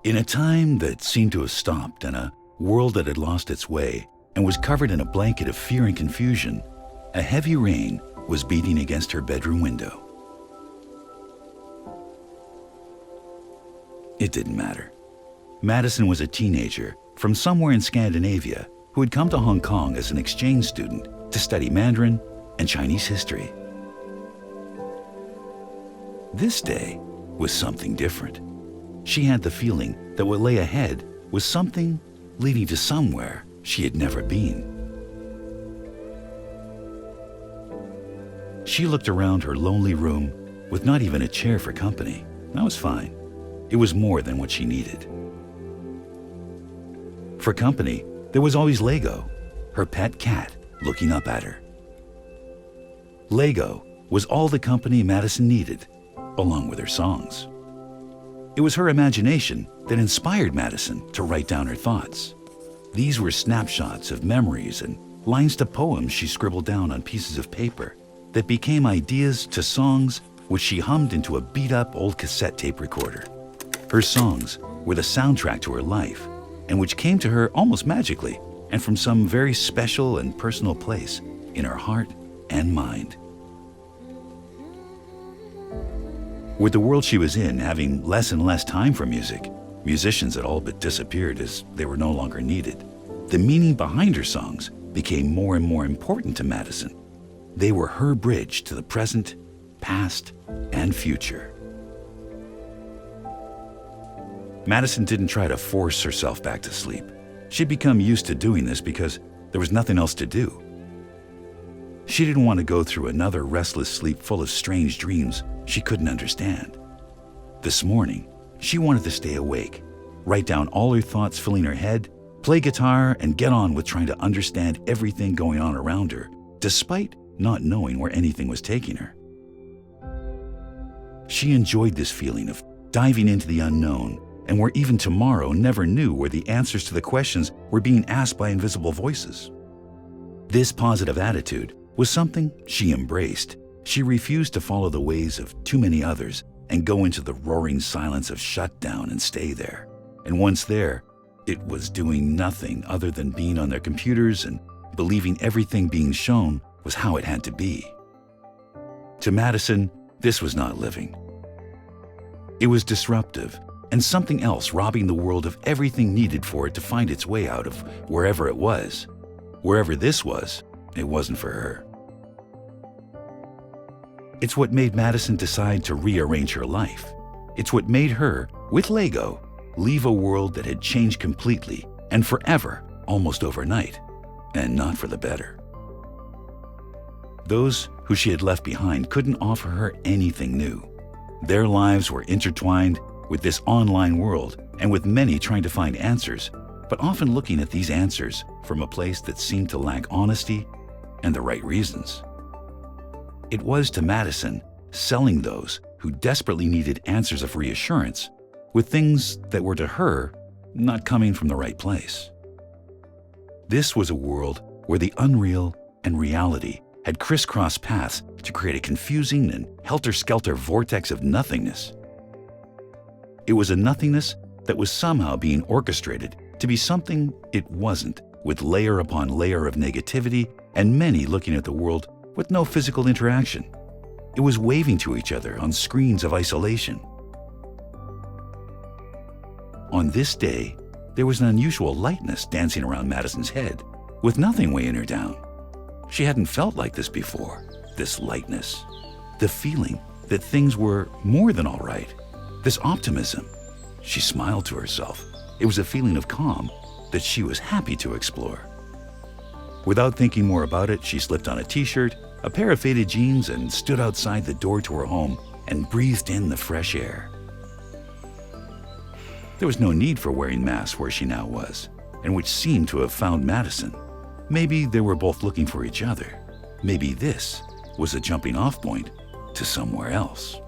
In a time that seemed to have stopped and a world that had lost its way and was covered in a blanket of fear and confusion, a heavy rain was beating against her bedroom window. It didn't matter. Madison was a teenager from somewhere in Scandinavia who had come to Hong Kong as an exchange student to study Mandarin and Chinese history. This day was something different. She had the feeling that what lay ahead was something leading to somewhere she had never been. She looked around her lonely room with not even a chair for company. That was fine. It was more than what she needed. For company, there was always Lego, her pet cat, looking up at her. Lego was all the company Madison needed, along with her songs. It was her imagination that inspired Madison to write down her thoughts. These were snapshots of memories and lines to poems she scribbled down on pieces of paper that became ideas to songs which she hummed into a beat-up old cassette tape recorder. Her songs were the soundtrack to her life, and which came to her almost magically and from some very special and personal place in her heart and mind. With the world she was in having less and less time for music, musicians had all but disappeared as they were no longer needed. The meaning behind her songs became more and more important to Madison. They were her bridge to the present, past, and future. Madison didn't try to force herself back to sleep. She'd become used to doing this because there was nothing else to do. She didn't want to go through another restless sleep full of strange dreams she couldn't understand. This morning, she wanted to stay awake, write down all her thoughts filling her head, play guitar, and get on with trying to understand everything going on around her, despite not knowing where anything was taking her. She enjoyed this feeling of diving into the unknown, and where even tomorrow never knew where the answers to the questions were being asked by invisible voices. This positive attitude was something she embraced. She refused to follow the ways of too many others and go into the roaring silence of shutdown and stay there. And once there, it was doing nothing other than being on their computers and believing everything being shown was how it had to be. To Madison, this was not living. It was disruptive and something else robbing the world of everything needed for it to find its way out of wherever it was. Wherever this was, it wasn't for her. It's what made Madison decide to rearrange her life. It's what made her, with Lego, leave a world that had changed completely and forever, almost overnight, and not for the better. Those who she had left behind couldn't offer her anything new. Their lives were intertwined with this online world and with many trying to find answers, but often looking at these answers from a place that seemed to lack honesty and the right reasons. It was to Madison selling those who desperately needed answers of reassurance with things that were to her not coming from the right place. This was a world where the unreal and reality had crisscrossed paths to create a confusing and helter-skelter vortex of nothingness. It was a nothingness that was somehow being orchestrated to be something it wasn't, with layer upon layer of negativity and many looking at the world with no physical interaction. It was waving to each other on screens of isolation. On this day, there was an unusual lightness dancing around Madison's head, with nothing weighing her down. She hadn't felt like this before, this lightness. The feeling that things were more than all right. This optimism. She smiled to herself. It was a feeling of calm that she was happy to explore. Without thinking more about it, she slipped on a t-shirt, a pair of faded jeans, and stood outside the door to her home and breathed in the fresh air. There was no need for wearing masks where she now was, and which seemed to have found Madison. Maybe they were both looking for each other. Maybe this was a jumping-off point to somewhere else.